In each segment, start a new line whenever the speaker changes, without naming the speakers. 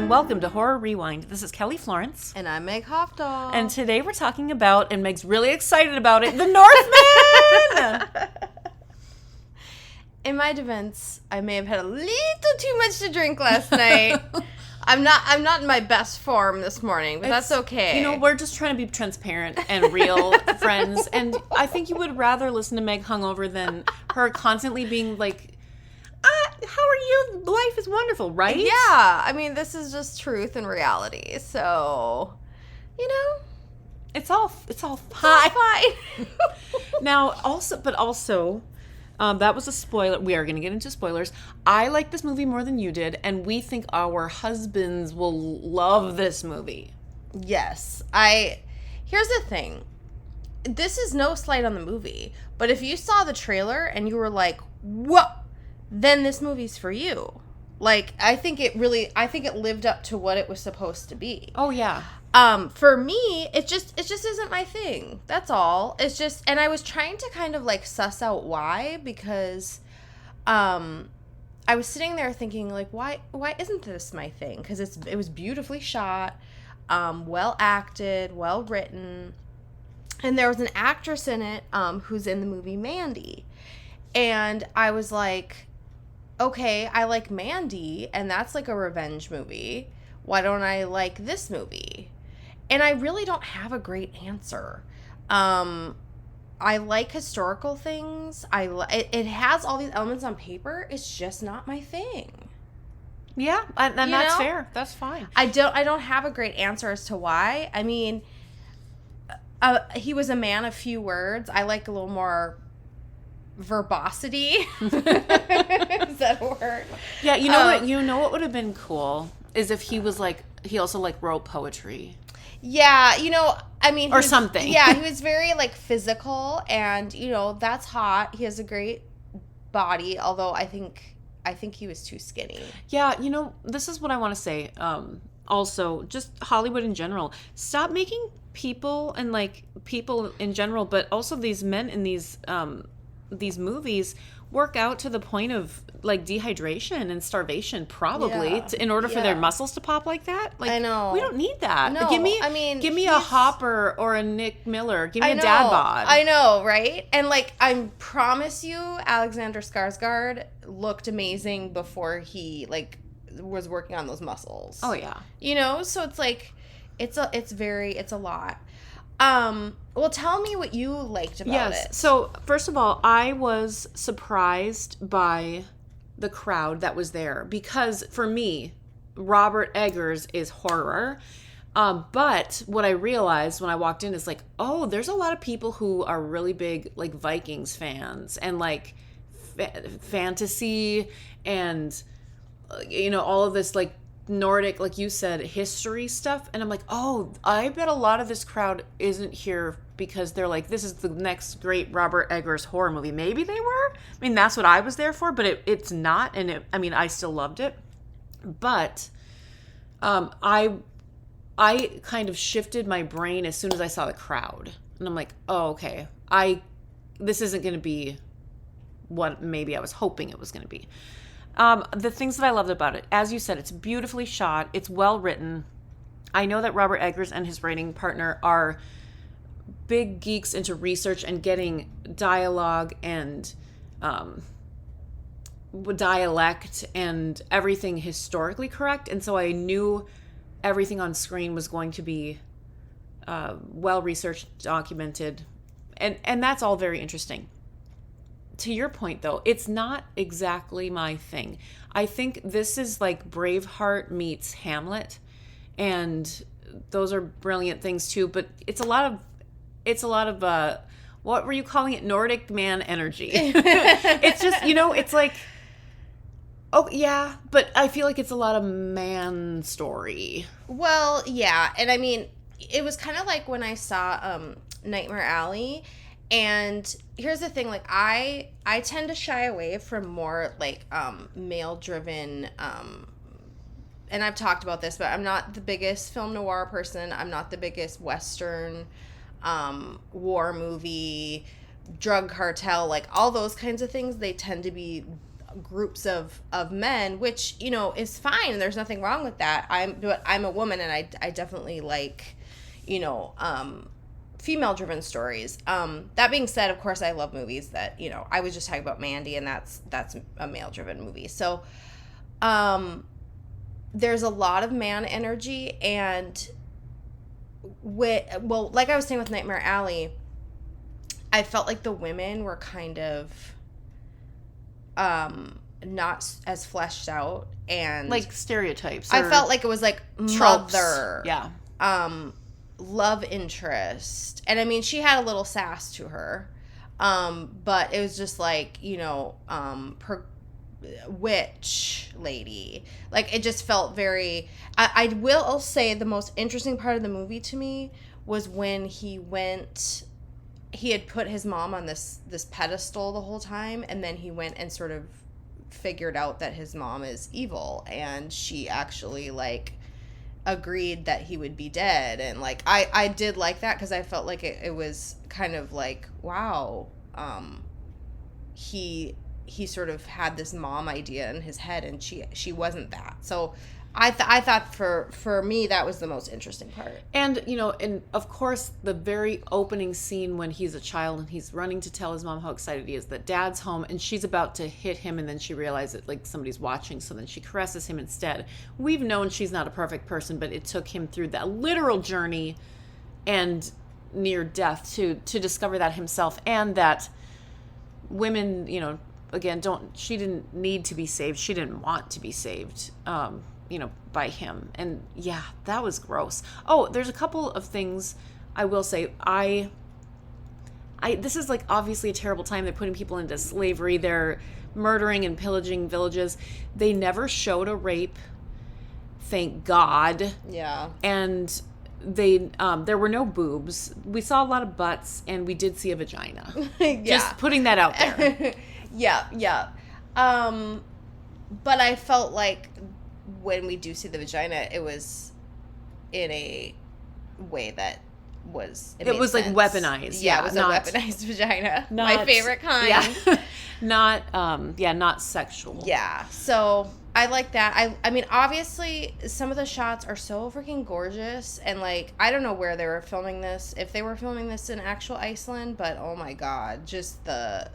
and welcome to Horror Rewind. This is Kelly Florence.
And I'm Meg Hofdahl.
And today we're talking about, and Meg's really excited about it, the Northman!
In my defense, I may have had a little too much to drink last night. I'm not in my best form this morning, but that's okay.
You know, we're just trying to be transparent and real friends, and I think you would rather listen to Meg hungover than her constantly being like, how are you? Life is wonderful, right?
Yeah. I mean, this is just truth and reality. So, you know,
it's all fine.
It's all fine.
Now, also, that was a spoiler. We are going to get into spoilers. I like this movie more than you did, and we think our husbands will love this movie.
Yes. Here's the thing. This is no slight on the movie, but if you saw the trailer and you were like, whoa, then this movie's for you. Like, I think it lived up to what it was supposed to be.
Oh, yeah.
For me, it just isn't my thing. That's all. It's just, and I was trying to kind of like suss out why, because, I was sitting there thinking like, why isn't this my thing? Because it was beautifully shot, well acted, well written, and there was an actress in it, who's in the movie Mandy, and I was like, okay, I like Mandy, and that's like a revenge movie. Why don't I like this movie? And I really don't have a great answer. I like historical things. It has all these elements on paper. It's just not my thing.
Yeah, and that's fair. That's fine.
I don't have a great answer as to why. I mean, he was a man of few words. I like a little more verbosity. Is that a word?
Yeah, you know what would have been cool is if he was like, he also like wrote poetry.
Yeah, I mean,
or something.
Yeah, he was very like physical, and that's hot. He has a great body, although I think he was too skinny.
Yeah, this is what I want to say. Also, just Hollywood in general, stop making people and like people in general, but also these men in these movies work out to the point of like dehydration and starvation, probably, in order for their muscles to pop like that. Like, I know, we don't need that.
No,
give me a Hopper or a Nick Miller. Give me a dad bod.
I know, right? And like, I promise you, Alexander Skarsgård looked amazing before he like was working on those muscles.
Oh yeah.
So it's like, it's a lot. Well, tell me what you liked about it.
So, first of all, I was surprised by the crowd that was there because, for me, Robert Eggers is horror. But what I realized when I walked in is like, oh, there's a lot of people who are really big, like, Vikings fans and, like, fantasy and, all of this, like, Nordic, like you said, history stuff. And I'm like, oh, I bet a lot of this crowd isn't here because they're like, this is the next great Robert Eggers horror movie. Maybe they were. I mean, that's what I was there for, but it's not. And I still loved it. But I kind of shifted my brain as soon as I saw the crowd. And I'm like, oh, okay. This isn't going to be what maybe I was hoping it was going to be. The things that I loved about it, as you said, it's beautifully shot. It's well written. I know that Robert Eggers and his writing partner are big geeks into research and getting dialogue and dialect and everything historically correct. And so I knew everything on screen was going to be well researched, documented, and that's all very interesting. To your point, though, it's not exactly my thing. I think this is like Braveheart meets Hamlet, and those are brilliant things too. But it's a lot of what were you calling it? Nordic man energy. It's just it's like, oh yeah, but I feel like it's a lot of man story.
Well, yeah, and I mean, it was kind of like when I saw Nightmare Alley. And here's the thing, like, I tend to shy away from more, like, male-driven, and I've talked about this, but I'm not the biggest film noir person. I'm not the biggest Western, war movie, drug cartel, like, all those kinds of things, they tend to be groups of men, which, you know, is fine. There's nothing wrong with that. I'm a woman, and I definitely like, you know, female driven stories. That being said, of course, I love movies that, you know, I was just talking about Mandy, and that's a male driven movie. So, there's a lot of man energy, and like I was saying with Nightmare Alley, I felt like the women were kind of not as fleshed out, and
like stereotypes.
I felt like it was like
tropes.
mother,
Yeah,
love interest, and I mean, she had a little sass to her, but it was just like, you know, witch lady. Like, it just felt very. I will say the most interesting part of the movie to me was when he had put his mom on this pedestal the whole time, and then he went and sort of figured out that his mom is evil, and she actually, like, agreed that he would be dead. And, like, I did like that, because I felt like it was kind of like, wow, he sort of had this mom idea in his head, and she wasn't that. So I thought for me, that was the most interesting part.
And, you know, and of course, the very opening scene when he's a child and he's running to tell his mom how excited he is that dad's home, and she's about to hit him, and then she realizes that, like, somebody's watching, so then she caresses him instead. We've known she's not a perfect person, but it took him through that literal journey and near death to discover that himself, and that women, you know, again, she didn't need to be saved. She didn't want to be saved. You know, by him. And yeah, that was gross. Oh, there's a couple of things I will say. This is, like, obviously a terrible time. They're putting people into slavery. They're murdering and pillaging villages. They never showed a rape. Thank God.
Yeah.
And there were no boobs. We saw a lot of butts, and we did see a vagina.
Yeah.
Just putting that out there.
Yeah. But I felt like when we do see the vagina, it was in a way that was... It
was
sense.
like weaponized.
Yeah, it was a weaponized vagina.
Not,
my favorite kind.
Yeah. Not sexual.
Yeah. So I like that. I mean, obviously, some of the shots are so freaking gorgeous. And, like, I don't know where they were filming this. If they were filming this in actual Iceland. But, oh, my God. Just the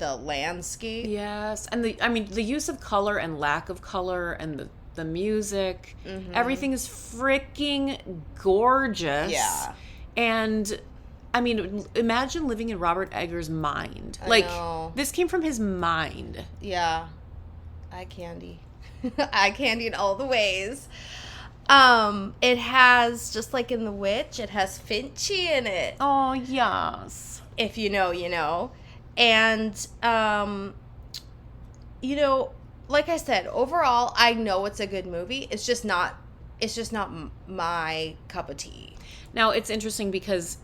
landscape.
Yes. And the use of color and lack of color and the music, everything is freaking gorgeous.
Yeah.
And I mean, imagine living in Robert Eggers' mind.
I
like,
know.
This came from his mind.
Yeah. Eye candy. Eye candy in all the ways. It has, just like in The Witch, it has Finchy in it.
Oh, yes.
If you know, you know. And, you know, like I said, overall, I know it's a good movie. It's just not my cup of tea.
Now, it's interesting because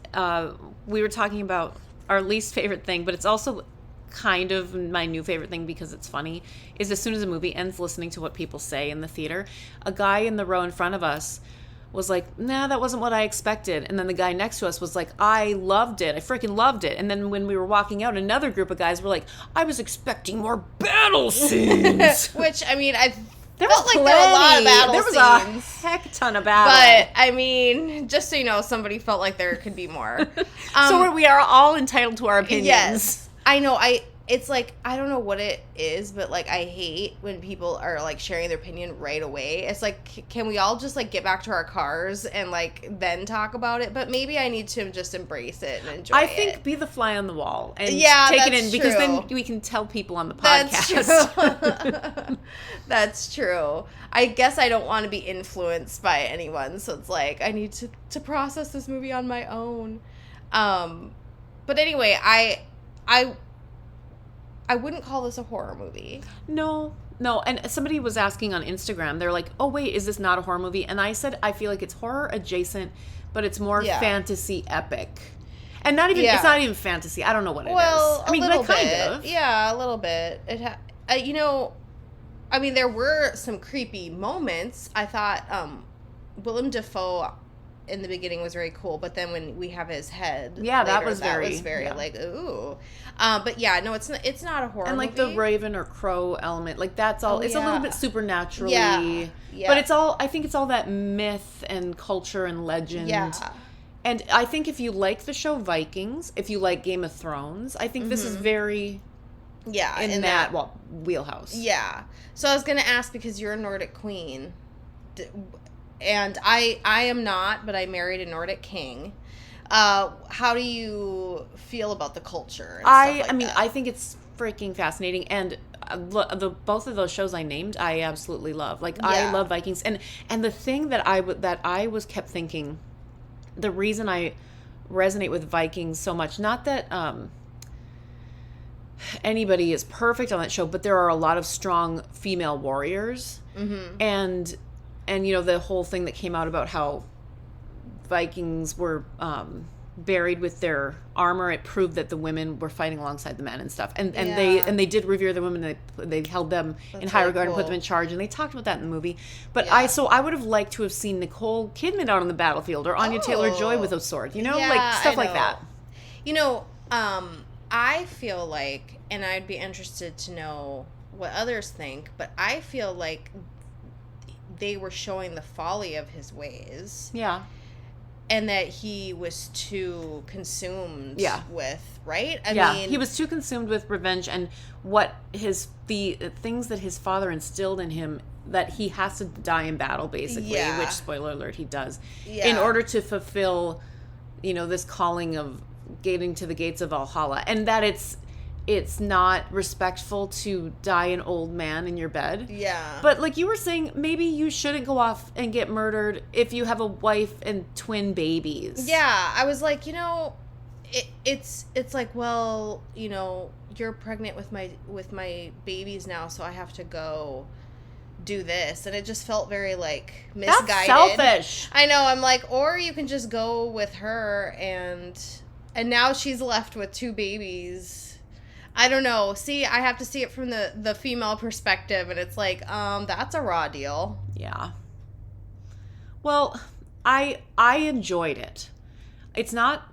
we were talking about our least favorite thing, but it's also kind of my new favorite thing because it's funny, is as soon as a movie ends, listening to what people say in the theater. A guy in the row in front of us was like, nah, that wasn't what I expected. And then the guy next to us was like, I loved it. I freaking loved it. And then when we were walking out, another group of guys were like, I was expecting more battle scenes.
Which, I mean,
there
felt like there were a lot of battle
scenes.
There was
a heck ton of battle.
But, I mean, just so you know, somebody felt like there could be more.
So we are all entitled to our opinions.
Yes. I know. It's like, I don't know what it is, but, like, I hate when people are, like, sharing their opinion right away. It's like, can we all just, like, get back to our cars and, like, then talk about it? But maybe I need to just embrace it and enjoy it.
I think be the fly on the wall and take it in, because then we can tell people on the podcast.
That's true. That's true. I guess I don't want to be influenced by anyone, so it's like, I need to process this movie on my own. But anyway, I wouldn't call this a horror movie.
No. And somebody was asking on Instagram, they're like, oh, wait, is this not a horror movie? And I said, I feel like it's horror adjacent, but it's more fantasy epic. And it's not even fantasy. I don't know what it is.
Well,
I mean,
little
kind
bit.
of.
Yeah, a little bit. You know, I mean, there were some creepy moments. I thought Willem Dafoe in the beginning was very cool, but then when we have his head,
Yeah, that
later,
was very yeah.
like, ooh. But yeah, no, it's not a horror
and like
movie.
the raven or crow element, like that's all. It's a little bit supernaturally,
yeah.
But it's all. I think it's all that myth and culture and legend.
Yeah.
And I think if you like the show Vikings, if you like Game of Thrones, I think this is very in that wheelhouse.
Yeah. So I was gonna ask, because you're a Nordic queen, and I am not, but I married a Nordic king. How do you feel about the culture? And stuff like that?
I think it's freaking fascinating, and the both of those shows I named, I absolutely love. Like I love Vikings, and the thing that I was kept thinking, the reason I resonate with Vikings so much, not that anybody is perfect on that show, but there are a lot of strong female warriors, and you know the whole thing that came out about how Vikings were buried with their armor. It proved that the women were fighting alongside the men and stuff, and they did revere the women. They held them in high regard and put them in charge, and they talked about that in the movie. But I would have liked to have seen Nicole Kidman out on the battlefield, or Anya Taylor-Joy with a sword, you know, like stuff like that.
You know, I feel like, and I'd be interested to know what others think, but I feel like they were showing the folly of his ways.
Yeah.
And that he was too consumed with, right? I mean,
he was too consumed with revenge and the things that his father instilled in him, that he has to die in battle, basically, which, spoiler alert, he does, in order to fulfill, you know, this calling of getting to the gates of Valhalla, and that it's not respectful to die an old man in your bed. Yeah. But like you were saying, maybe you shouldn't go off and get murdered if you have a wife and twin babies.
Yeah. I was like, you know, it's like, well, you know, you're pregnant with my babies now, so I have to go do this. And it just felt very like misguided.
That's selfish.
I know. I'm like, or you can just go with her, and now she's left with two babies. I don't know. See, I have to see it from the female perspective, and it's like, that's a raw deal.
Yeah. Well, I enjoyed it. It's not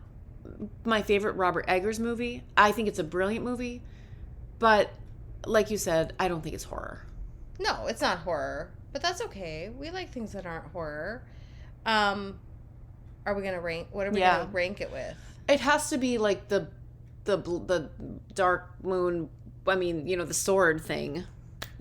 my favorite Robert Eggers movie. I think it's a brilliant movie, but like you said, I don't think it's horror.
No, it's not horror, but that's okay. We like things that aren't horror. Are we gonna rank? What are we gonna rank it with?
It has to be like the Dark Moon. I mean, you know, the sword thing.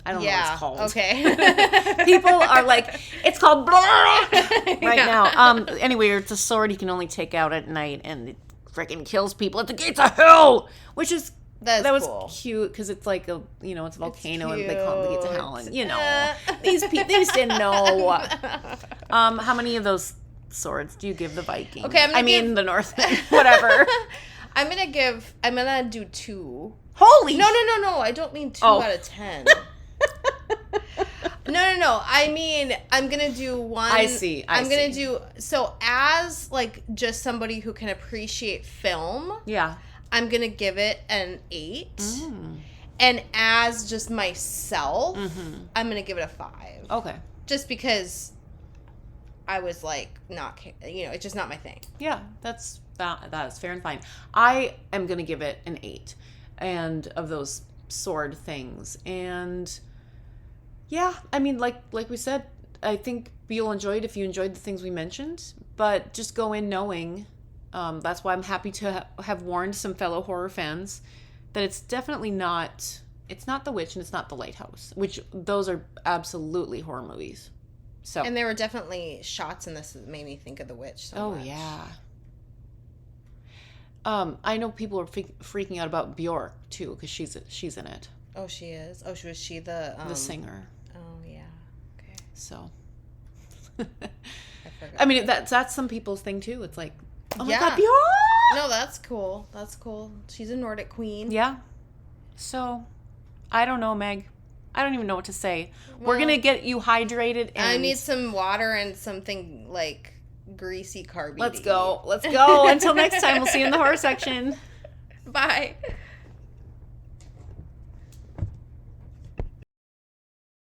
I don't know what it's called.
Okay.
People are like, it's called right now. Anyway, it's a sword you can only take out at night, and it freaking kills people at the gates of hell, which is that was cool. Cute because it's like a, you know, it's a volcano and they call it the gates of hell, and you know these didn't know. How many of those swords do you give the Viking? Okay, the Northman. Whatever.
I'm gonna do 2.
Holy!
No. I don't mean 2 out of 10. No. I mean, I'm gonna do 1.
I see.
I'm gonna do, so as like just somebody who can appreciate film. Yeah. I'm gonna give it an 8. And as just myself, I'm gonna give it a 5. Okay. Just because I was like, not, you know, it's just not my thing.
Yeah, that is fair and fine. I am going to give it an 8, and of those sword things. And yeah, I mean, like we said, I think you'll enjoy it if you enjoyed the things we mentioned, but just go in knowing, that's why I'm happy to have warned some fellow horror fans that it's definitely not, it's not The Witch and it's not The Lighthouse, which those are absolutely horror movies. So.
And there were definitely shots in this that made me think of The Witch so much.
Yeah. I know people are freaking out about Bjork too, because she's in it.
Oh, she is. Oh, was she the
singer?
Oh, yeah. Okay.
So.
I forgot.
I mean, that's some people's thing too. It's like, oh my God, Bjork!
No, that's cool. That's cool. She's a Nordic queen.
Yeah. So, I don't know, Meg. I don't even know what to say. Well, we're gonna get you hydrated. And
I need some water and something like greasy carby.
Let's go. Until next time, we'll see you in the horror section.
Bye.